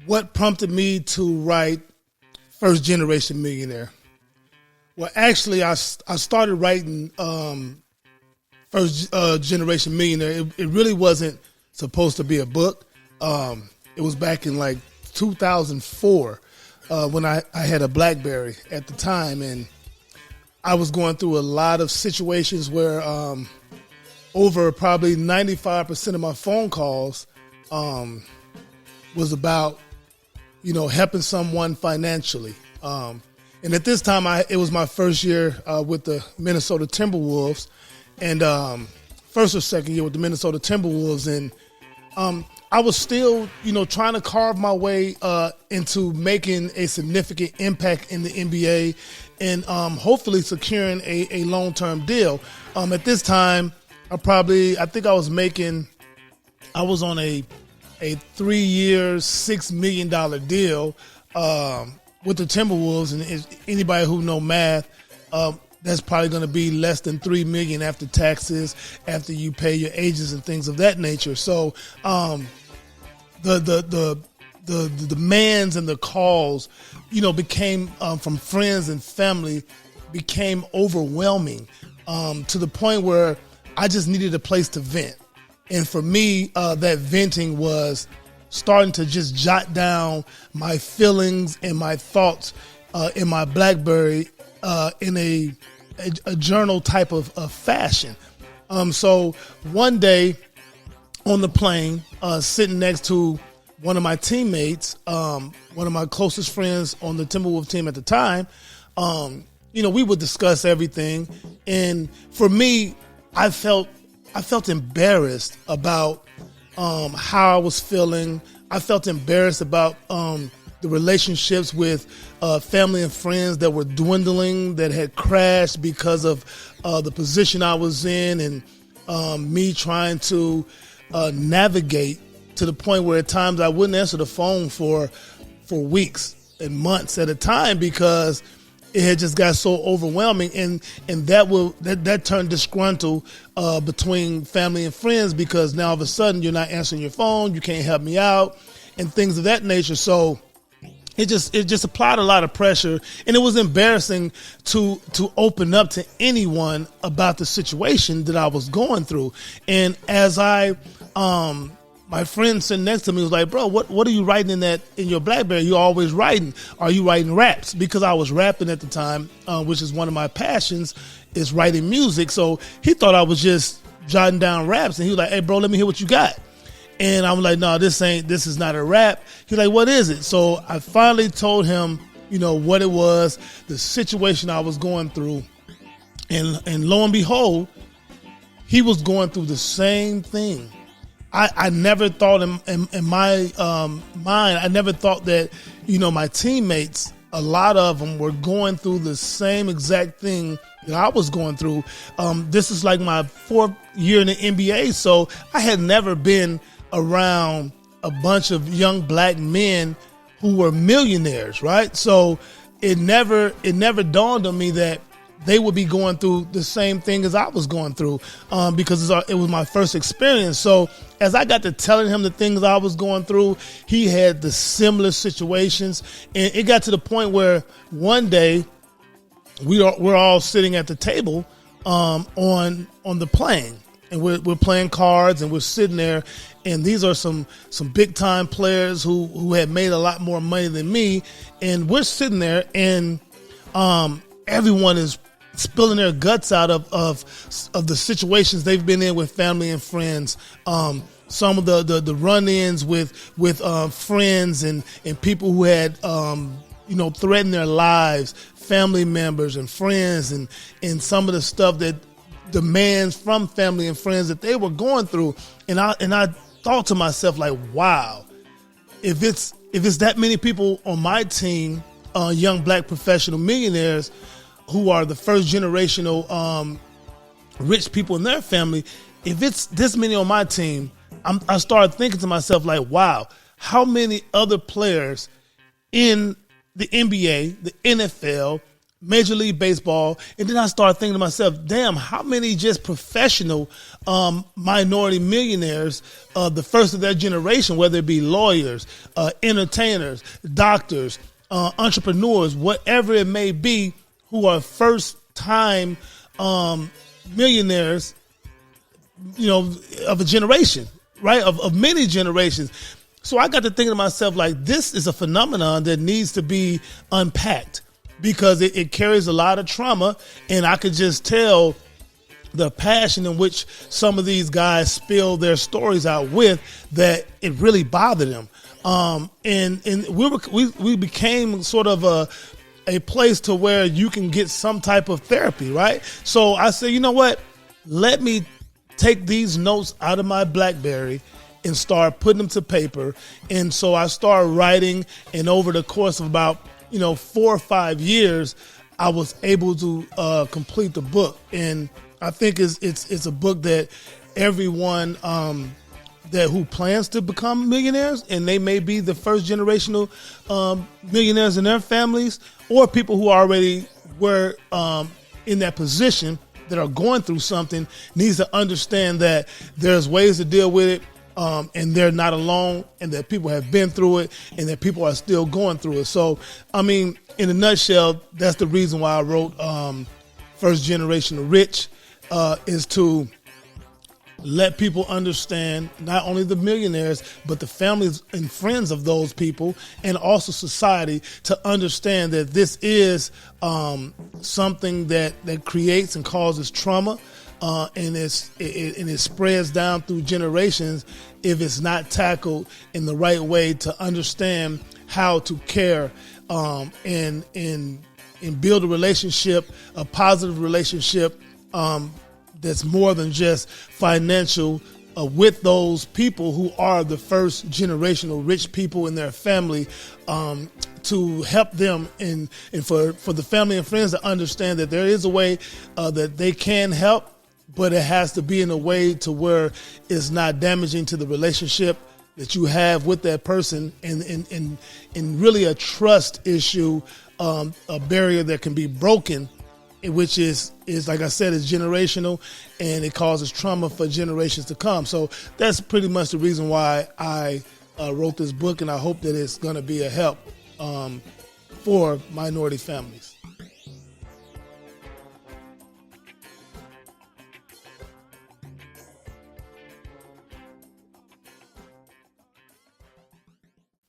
What prompted me to write First Generation Millionaire? Well, actually, I started writing First Generation Millionaire. It really wasn't supposed to be a book. It was back in like 2004 when I had a BlackBerry at the time, and I was going through a lot of situations where over probably 95% of my phone calls was about, helping someone financially. And at this time, it was my first year with the Minnesota Timberwolves, and first or second year with the Minnesota Timberwolves, and I was still, trying to carve my way into making a significant impact in the NBA and hopefully securing a long-term deal. At this time, I was on a 3-year, $6 million deal with the Timberwolves, and anybody who know math, that's probably going to be less than $3 million after taxes, after you pay your agents and things of that nature. So the demands and the calls, became from friends and family, became overwhelming to the point where I just needed a place to vent. And for me, that venting was starting to just jot down my feelings and my thoughts in my BlackBerry in a journal type of fashion. So one day on the plane, sitting next to one of my teammates, one of my closest friends on the Timberwolves team at the time, we would discuss everything. And for me, I felt embarrassed about how I was feeling. I felt embarrassed about the relationships with family and friends that were dwindling, that had crashed because of the position I was in, and me trying to navigate to the point where at times I wouldn't answer the phone for weeks and months at a time because it had just got so overwhelming, and that turned disgruntled between family and friends because now all of a sudden you're not answering your phone, you can't help me out, and things of that nature. So it just applied a lot of pressure, and it was embarrassing to open up to anyone about the situation that I was going through. And as my friend sitting next to me was like, "Bro, what are you writing in your BlackBerry? You always writing? Are you writing raps?" Because I was rapping at the time, which is one of my passions, is writing music. So he thought I was just jotting down raps, and he was like, "Hey, bro, let me hear what you got." And I'm like, "No, this is not a rap." He's like, "What is it?" So I finally told him, what it was, the situation I was going through, and lo and behold, he was going through the same thing. I never thought in my mind, I never thought that, my teammates, a lot of them were going through the same exact thing that I was going through. This is like my 4th year in the NBA, so I had never been around a bunch of young black men who were millionaires, right? So it never dawned on me that they would be going through the same thing as I was going through because it was my first experience. So as I got to telling him the things I was going through, he had the similar situations. And it got to the point where one day we're all sitting at the table on the plane. And we're playing cards, and we're sitting there, and these are some big time players who had made a lot more money than me, and we're sitting there, and everyone is spilling their guts out of the situations they've been in with family and friends. Some of the run-ins with friends and people who had threatened their lives, family members and friends, and some of the stuff that demands from family and friends that they were going through. And I thought to myself, like, wow, if it's that many people on my team, young black professional millionaires who are the first generational rich people in their family, if it's this many on my team, I started thinking to myself, like, wow, how many other players in the NBA, the NFL, Major League Baseball, and then I started thinking to myself, damn, how many just professional minority millionaires, the first of their generation, whether it be lawyers, entertainers, doctors, entrepreneurs, whatever it may be, who are first-time millionaires, of a generation, right, of many generations. So I got to thinking to myself, like, this is a phenomenon that needs to be unpacked, because it carries a lot of trauma, and I could just tell the passion in which some of these guys spill their stories out with, that it really bothered them. And we became sort of a place to where you can get some type of therapy, right? So I said, you know what? Let me take these notes out of my BlackBerry and start putting them to paper. And so I started writing, and over the course of about 4 or 5 years, I was able to complete the book. And I think it's a book that everyone that who plans to become millionaires, and they may be the first generational millionaires in their families, or people who already were in that position that are going through something, needs to understand that there's ways to deal with it. And they're not alone, and that people have been through it, and that people are still going through it. So, I mean, in a nutshell, that's the reason why I wrote First Generational Rich, is to let people understand, not only the millionaires, but the families and friends of those people, and also society, to understand that this is something that creates and causes trauma. And it spreads down through generations if it's not tackled in the right way, to understand how to care and build a relationship, a positive relationship that's more than just financial, with those people who are the first generational rich people in their family, to help them and for the family and friends to understand that there is a way that they can help, but it has to be in a way to where it's not damaging to the relationship that you have with that person, and really a trust issue, a barrier that can be broken, which is like I said, is generational, and it causes trauma for generations to come. So that's pretty much the reason why I wrote this book, and I hope that it's going to be a help for minority families.